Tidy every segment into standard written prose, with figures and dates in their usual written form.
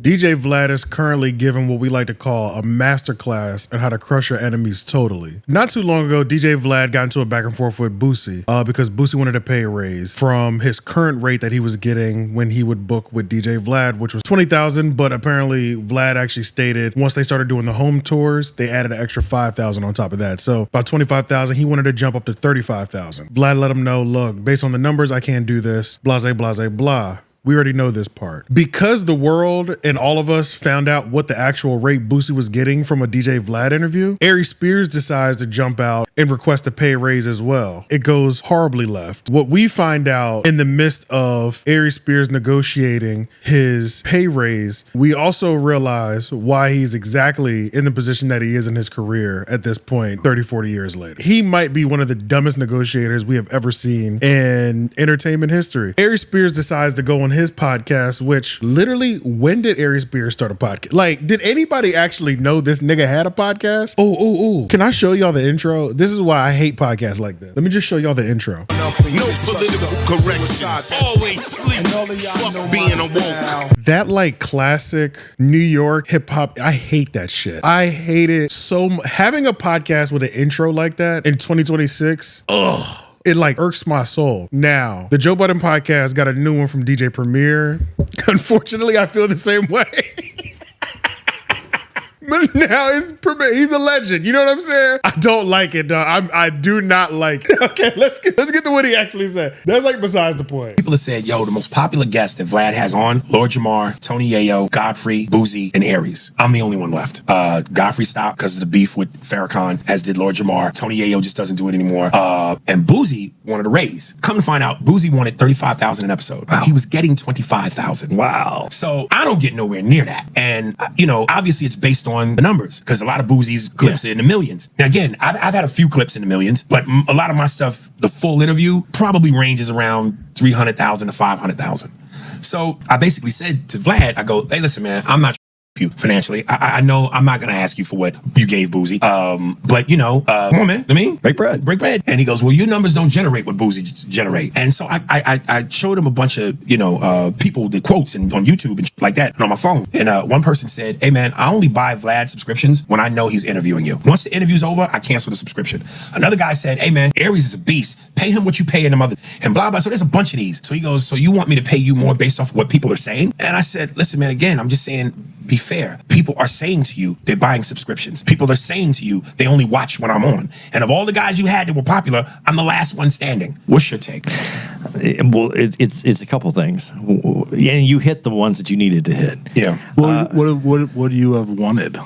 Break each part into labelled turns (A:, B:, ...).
A: DJ Vlad is currently giving what we like to call a masterclass on how to crush your enemies totally. Not too long ago, DJ Vlad got into a back and forth with Boosie because Boosie wanted a pay raise from his current rate that he was getting when he would book with DJ Vlad, which was $20,000, but apparently Vlad actually stated once they started doing the home tours, they added an extra $5,000 on top of that. So about $25,000, he wanted to jump up to $35,000. Vlad let him know, look, based on the numbers, I can't do this, blase, blase, blah. We already know this part. Because the world and all of us found out what the actual rate Boosie was getting from a DJ Vlad interview, Aries Spears decides to jump out and request a pay raise as well. It goes horribly left. What we find out in the midst of Aries Spears negotiating his pay raise, we also realize why he's exactly in the position that he is in his career at this point, 30, 40 years later. He might be one of the dumbest negotiators we have ever seen in entertainment history. Aries Spears decides to go on his podcast, which literally, when did Aries Spears start a podcast? Like, did anybody actually know this nigga had a podcast? Oh. Can I show y'all the intro? This is why I hate podcasts like this. Let me just show y'all the intro.
B: No political corrections. Always sleep. Fuck being awoke.
A: That like classic New York hip hop, I hate that shit. I hate it so much. Having a podcast with an intro like that in 2026, ugh. It like irks my soul. Now, the Joe Budden podcast got a new one from DJ Premier. Unfortunately, I feel the same way. But now he's a legend. You know what I'm saying? I don't like it, dog. I do not like it. Okay, let's get to what he actually said. That's like besides the point.
C: People have said, yo, the most popular guest that Vlad has on, Lord Jamar, Tony Yayo, Godfrey, Boosie, and Aries. I'm the only one left. Godfrey stopped because of the beef with Farrakhan, as did Lord Jamar. Tony Yayo just doesn't do it anymore. And Boosie wanted a raise. Come to find out, Boosie wanted $35,000 an episode. Wow. He was getting $25,000.
D: Wow.
C: So I don't get nowhere near that. And, you know, obviously it's based on the numbers, because a lot of Boosie's clips are in the millions. Now, again, I've had a few clips in the millions, but a lot of my stuff, the full interview, probably ranges around 300,000 to 500,000. So I basically said to Vlad, I go, hey, listen, man, I'm not you financially. I know I'm not going to ask you for what you gave Boosie. But, you know, come on, man. I mean,
D: break bread.
C: And he goes, well, your numbers don't generate what Boosie generate. And so I showed him a bunch of, you know, people that quotes on YouTube and like that and on my phone. And one person said, hey, man, I only buy Vlad subscriptions when I know he's interviewing you. Once the interview's over, I cancel the subscription. Another guy said, hey, man, Aries is a beast. Pay him what you pay in the mother and blah, blah. So there's a bunch of these. So he goes, so you want me to pay you more based off of what people are saying? And I said, listen, man, again, I'm just saying, be fair. People are saying to you, they're buying subscriptions. People are saying to you, they only watch when I'm on. And of all the guys you had that were popular, I'm the last one standing. What's your take?
D: Well, it's a couple things. And you hit the ones that you needed to hit.
C: Yeah.
E: Well, what would you have wanted?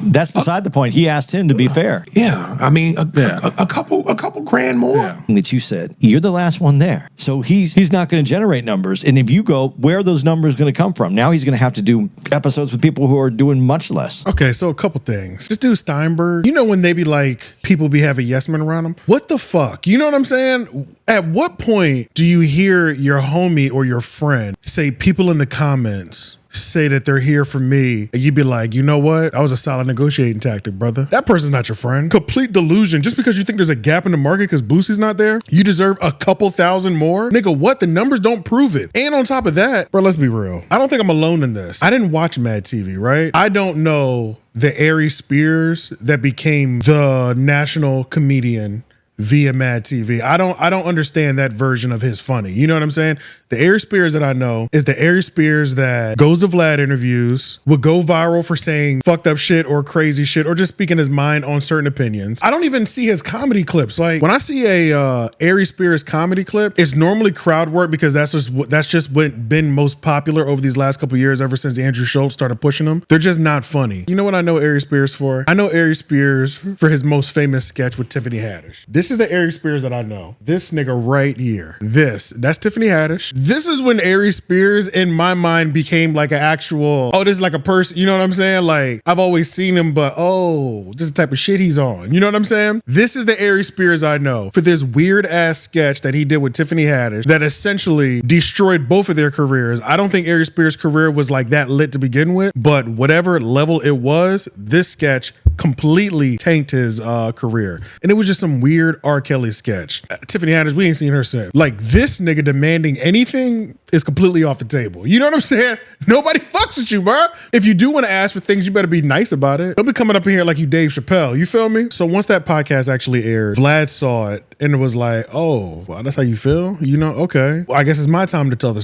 D: That's beside the point. He asked him to be fair.
C: Yeah, I mean, a couple grand more.
E: Yeah.
D: That you said, you're the last one there. So he's not going to generate numbers. And if you go, where are those numbers going to come from? Now he's going to have to do episodes with people who are doing much less.
A: Okay, so a couple things. This dude Steinberg, you know when they be like, people be having yes men around them? What the fuck? You know what I'm saying? At what point do you hear your homie or your friend say, people in the comments say that they're here for me, and you'd be like, you know what? That was a solid negotiating tactic, brother. That person's not your friend. Complete delusion. Just because you think there's a gap in the market because Boosie's not there, you deserve a couple thousand more? Nigga, what? The numbers don't prove it. And on top of that, bro, let's be real. I don't think I'm alone in this. I didn't watch Mad TV, right? I don't know the Aries Spears that became the national comedian via Mad TV. I don't understand that version of his funny. You know what I'm saying? The Aries Spears that I know is the Aries Spears that goes to Vlad interviews, would go viral for saying fucked up shit or crazy shit or just speaking his mind on certain opinions. I don't even see his comedy clips. Like when I see a Aries Spears comedy clip, it's normally crowd work because that's just what been most popular over these last couple of years ever since Andrew Schultz started pushing them. They're just not funny. You know what I know Aries Spears for? I know Aries Spears for his most famous sketch with Tiffany Haddish. This is the Aries Spears that I know. This nigga right here. That's Tiffany Haddish. This is when Aries Spears in my mind became like an actual, oh, this is like a person, you know what I'm saying? Like I've always seen him, but oh, this is the type of shit he's on. You know what I'm saying? This is the Aries Spears I know for this weird ass sketch that he did with Tiffany Haddish that essentially destroyed both of their careers. I don't think Aries Spears' career was like that lit to begin with, but whatever level it was, this sketch completely tanked his career. And it was just some weird R. Kelly sketch. Tiffany Haddish, we ain't seen her since. Like this nigga demanding anything, is completely off the table. You know what I'm saying? Nobody fucks with you, bro. If you do want to ask for things, you better be nice about it. Don't be coming up in here like you Dave Chappelle. You feel me? So once that podcast actually aired, Vlad saw it and it was like, oh, wow, that's how you feel? You know, okay. Well, I guess it's my time to tell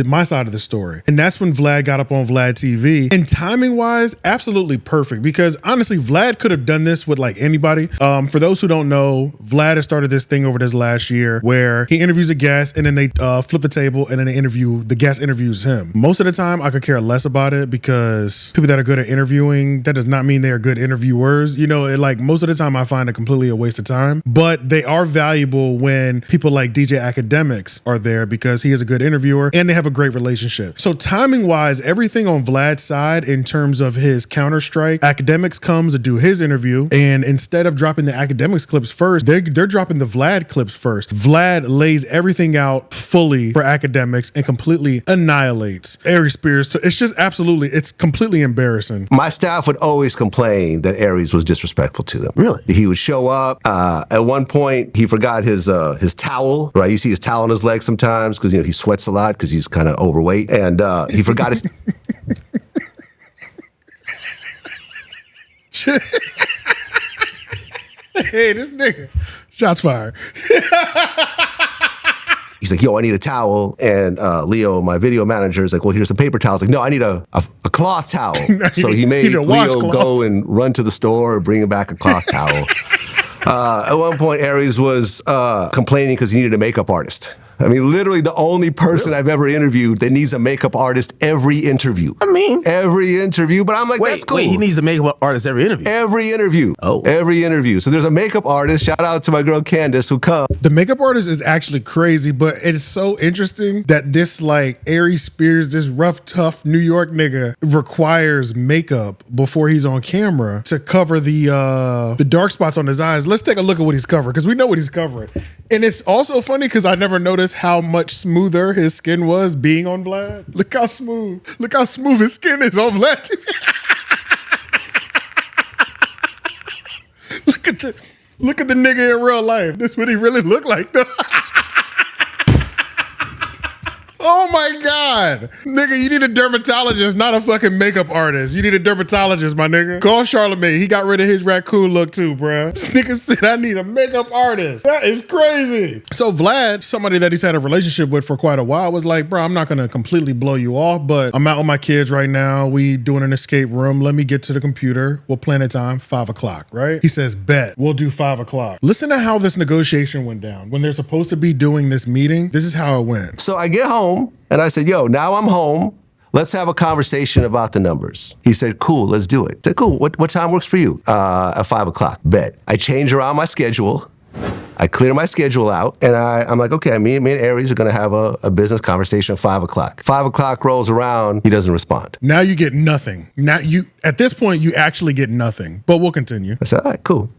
A: my side of the story. And that's when Vlad got up on Vlad TV. And timing wise, absolutely perfect, because honestly, Vlad could have done this with like anybody. For those who don't know, Vlad has started this thing over this last year where he interviews a guest and then they flip the table and then the guest interviews him. Most of the time, I could care less about it because people that are good at interviewing, that does not mean they are good interviewers. You know, like most of the time I find it completely a waste of time, but they are valuable when people like DJ Academics are there because he is a good interviewer and they have a great relationship. So timing wise, everything on Vlad's side in terms of his counter-strike, Academics comes to do his interview, and instead of dropping the Academics clips first, they're dropping the Vlad clips first. Vlad lays everything out fully for Academics and completely annihilates Aries Spears. It's just absolutely, it's completely embarrassing.
F: My staff would always complain that Aries was disrespectful to them. Really? He would show up. At one point, he forgot his towel, right? You see his towel on his leg sometimes because, you know, he sweats a lot because he's kind of overweight. And he forgot his...
A: Hey, this nigga. Shots fired.
F: He's like, yo, I need a towel. And Leo, my video manager, is like, well, here's some paper towels. Like, no, I need a cloth towel. So he made Leo go and run to the store and bring him back a cloth towel. At one point, Aries was complaining because he needed a makeup artist. I mean, literally the only person I've ever interviewed that needs a makeup artist every interview.
G: I mean,
F: every interview, but I'm like, that's cool.
G: Wait, he needs a makeup artist every interview?
F: Every interview.
G: Oh.
F: Every interview. So there's a makeup artist, shout out to my girl Candace, who comes.
A: The makeup artist is actually crazy, but it's so interesting that this like Aries Spears, this rough, tough New York nigga requires makeup before he's on camera to cover the dark spots on his eyes. Let's take a look at what he's covering, because we know what he's covering. And it's also funny because I never noticed how much smoother his skin was being on Vlad. Look how smooth his skin is on Vlad TV. Look at the nigga in real life. That's what he really looked like though. Oh my God. Nigga, you need a dermatologist, not a fucking makeup artist. You need a dermatologist, my nigga. Call Charlamagne. He got rid of his raccoon look too, bruh. This nigga said, I need a makeup artist. That is crazy. So Vlad, somebody that he's had a relationship with for quite a while, was like, bro, I'm not gonna completely blow you off, but I'm out with my kids right now. We doing an escape room. Let me get to the computer. We'll plan a time, 5 o'clock, right? He says, bet, we'll do 5 o'clock. Listen to how this negotiation went down. When they're supposed to be doing this meeting, this is how it went.
F: So I get home and I said, yo, now I'm home. Let's have a conversation about the numbers. He said, cool, let's do it. I said, cool, what time works for you? At 5 o'clock, bet. I change around my schedule. I clear my schedule out, and I'm like, okay, me and Aries are gonna have a business conversation at 5 o'clock. 5 o'clock rolls around, he doesn't respond.
A: Now you get nothing. Now at this point, you actually get nothing, but we'll continue.
F: I said, all right, cool.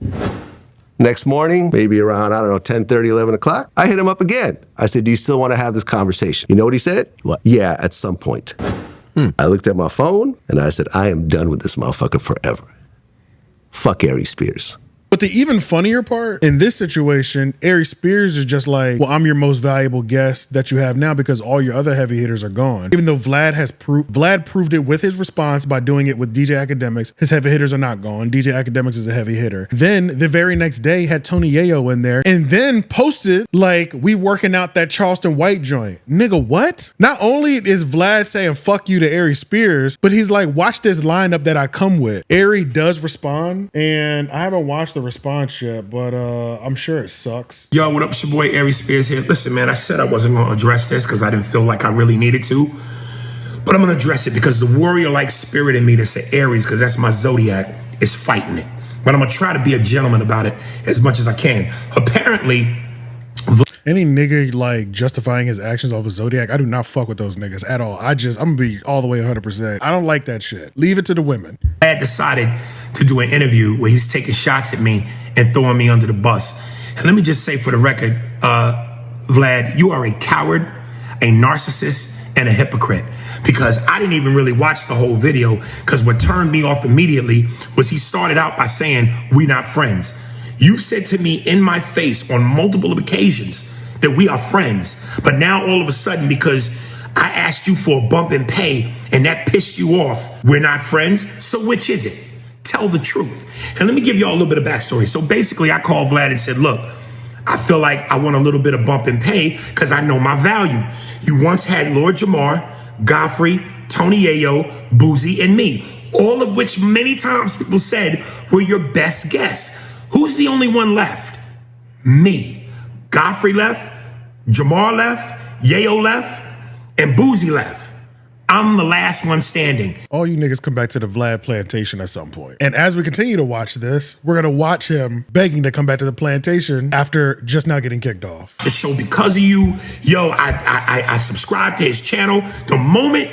F: Next morning, maybe around, I don't know, 10:30, 11 o'clock, I hit him up again. I said, do you still want to have this conversation? You know what he said?
G: What?
F: Yeah, at some point. I looked at my phone and I said, I am done with this motherfucker forever. Fuck Aries Spears.
A: But the even funnier part, in this situation, Aries Spears is just like, well, I'm your most valuable guest that you have now because all your other heavy hitters are gone. Even though Vlad proved it with his response by doing it with DJ Academics. His heavy hitters are not gone. DJ Academics is a heavy hitter. Then the very next day had Tony Yayo in there and then posted like, we working out that Charleston White joint. Nigga, what? Not only is Vlad saying fuck you to Aries Spears, but he's like, watch this lineup that I come with. Aries does respond, and I haven't watched the response yet, but I'm sure it sucks.
C: Yo, what up? It's your boy Aries Spears here. Listen, man, I said I wasn't going to address this because I didn't feel like I really needed to, but I'm going to address it because the warrior-like spirit in me that's an Aries, because that's my zodiac, is fighting it. But I'm going to try to be a gentleman about it as much as I can. Apparently,
A: any nigga like justifying his actions off of Zodiac, I do not fuck with those niggas at all. I'm gonna be all the way 100%. I don't like that shit. Leave it to the women.
C: Vlad decided to do an interview where he's taking shots at me and throwing me under the bus. And let me just say for the record, Vlad, you are a coward, a narcissist, and a hypocrite. Because I didn't even really watch the whole video, because what turned me off immediately was he started out by saying, we not friends. You've said to me in my face on multiple occasions that we are friends. But now all of a sudden, because I asked you for a bump in pay and that pissed you off. We're not friends, so which is it? Tell the truth. And let me give y'all a little bit of backstory. So basically, I called Vlad and said, look, I feel like I want a little bit of bump in pay because I know my value. You once had Lord Jamar, Godfrey, Tony Yayo, Boosie, and me, all of which many times people said were your best guess. Who's the only one left? Me. Godfrey left, Jamar left, Yayo left, and Boosie left. I'm the last one standing.
A: All you niggas come back to the Vlad plantation at some point. And as we continue to watch this, we're gonna watch him begging to come back to the plantation after just now getting kicked off.
C: The show because of you. Yo, I subscribe to his channel. The moment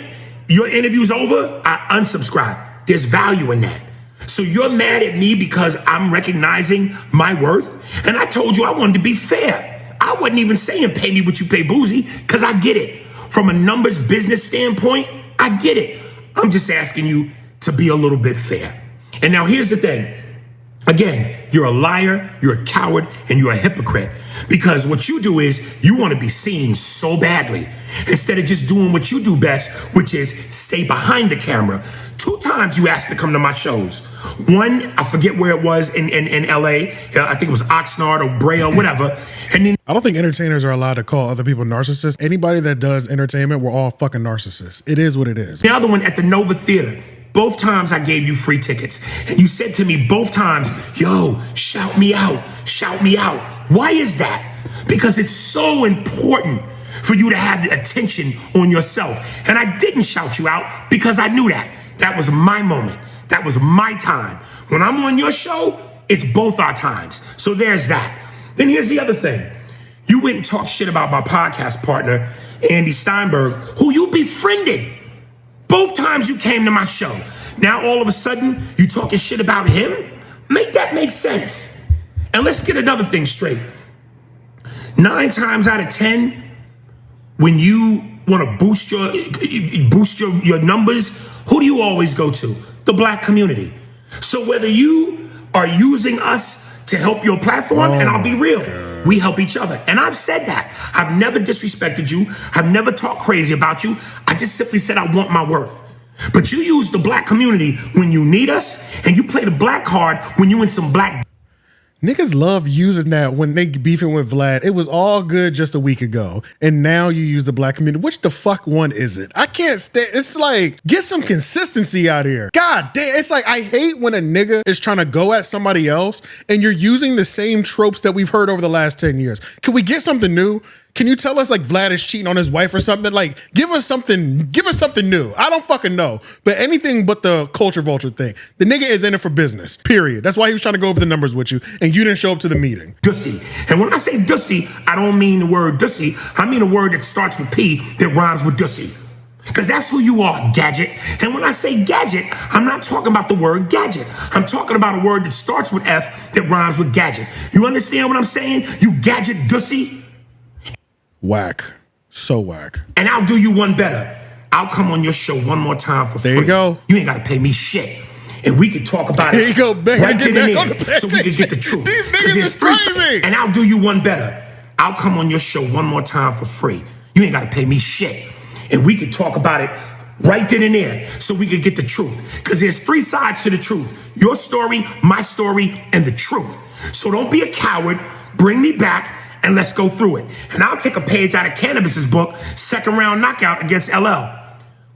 C: your interview's over, I unsubscribe. There's value in that. So you're mad at me because I'm recognizing my worth? And I told you I wanted to be fair. I wasn't even saying pay me what you pay Boosie because I get it. From a numbers business standpoint, I get it. I'm just asking you to be a little bit fair. And now here's the thing. Again, you're a liar, you're a coward, and you're a hypocrite. Because what you do is you want to be seen so badly instead of just doing what you do best, which is stay behind the camera. 2 times you asked to come to my shows. One, I forget where it was in LA. I think it was Oxnard or Brea or whatever. And then
A: I don't think entertainers are allowed to call other people narcissists. Anybody that does entertainment, we're all fucking narcissists. It is what it is.
C: the other one at the Nova Theater. Both times I gave you free tickets. And you said to me both times, yo, shout me out, shout me out. Why is that? Because it's so important for you to have the attention on yourself. And I didn't shout you out because I knew that. That was my moment. That was my time. When I'm on your show, it's both our times. So there's that. Then here's the other thing. You went and talked shit about my podcast partner, Andy Steinberg, who you befriended. Both times you came to my show. Now all of a sudden, you talking shit about him? Make that make sense. And let's get another thing straight. 9 times out of 10, when you want to boost your numbers, who do you always go to? The black community. So whether you are using us to help your platform, and I'll be real, we help each other. And I've said that. I've never disrespected you. I've never talked crazy about you. I just simply said I want my worth. But you use the black community when you need us, and you play the black card when you in some black.
A: Niggas love using that when they beefing with Vlad. It was all good just a week ago. And now you use the black community. Which the fuck one is it? I can't stand. It's like, get some consistency out here. God damn. It's like, I hate when a nigga is trying to go at somebody else and you're using the same tropes that we've heard over the last 10 years. Can we get something new? Can you tell us like Vlad is cheating on his wife or something? Like, give us something new. I don't fucking know. But anything but the culture vulture thing. The nigga is in it for business, period. That's why he was trying to go over the numbers with you and you didn't show up to the meeting.
C: Dussy. And when I say dussy, I don't mean the word dussy. I mean a word that starts with P that rhymes with dussy. Because that's who you are, gadget. And when I say gadget, I'm not talking about the word gadget. I'm talking about a word that starts with F that rhymes with gadget. You understand what I'm saying? You gadget dussy?
A: Whack. So whack.
C: And I'll do you one better. I'll come on your show one more time for free.
A: There you go.
C: You ain't got to pay me shit. And we can talk about
A: There
C: it.
A: you go, back
C: right
A: get back on the
C: so we can get the truth.
A: These niggas is crazy.
C: And I'll do you one better. I'll come on your show one more time for free. You ain't got to pay me shit. And we can talk about it right then and there so we can get the truth. Because there's 3 sides to the truth. Your story, my story, and the truth. So don't be a coward. Bring me back. And let's go through it. And I'll take a page out of Cannabis's book, Second Round Knockout against LL.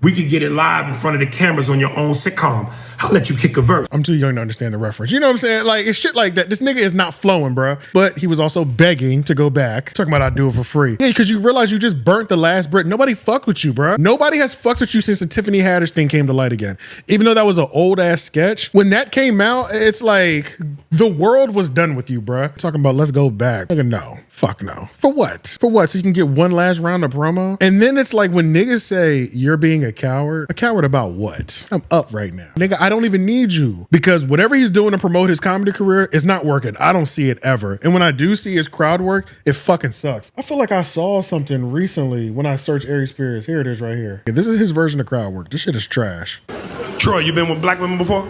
C: We could get it live in front of the cameras on your own sitcom. I'll let you kick a verse.
A: I'm too young to understand the reference. You know what I'm saying? Like, it's shit like that. This nigga is not flowing, bro. But he was also begging to go back. Talking about I'll do it for free. Yeah, because you realize you just burnt the last Brit. Nobody fucked with you, bro. Nobody has fucked with you since the Tiffany Haddish thing came to light again. Even though that was an old ass sketch. When that came out, it's like the world was done with you, bro. Talking about let's go back. Nigga, no. Fuck no. For what? For what? So you can get one last round of promo? And then it's like when niggas say you're being a coward about what? I'm up right now. Nigga, I don't even need you because whatever he's doing to promote his comedy career is not working. I don't see it ever. And when I do see his crowd work, it fucking sucks. I feel like I saw something recently when I searched Aries Spears. Here it is right here. This is his version of crowd work. This shit is trash.
H: Troy, you been with black women before?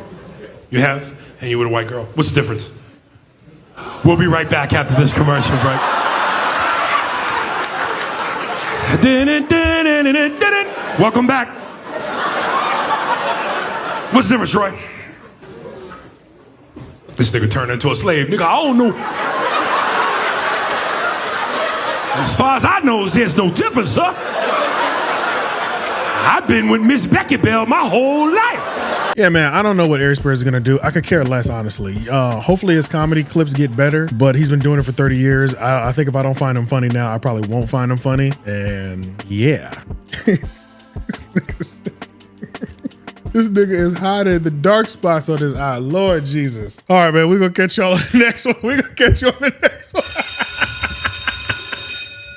H: You have? And you with a white girl. What's the difference? We'll be right back after this commercial break. Welcome back. What's the difference, Troy? This nigga turned into a slave. Nigga, I don't know. As far as I know, there's no difference, sir. I've been with Miss Becky Bell my whole life.
A: Yeah, man, I don't know what Aries Spears is going to do. I could care less, honestly. Hopefully his comedy clips get better, but he's been doing it for 30 years. I think if I don't find him funny now, I probably won't find him funny. And yeah. This nigga is hiding the dark spots on his eye. Lord Jesus. All right, man, we're going to catch y'all on the next one. We're going to catch you on the next one.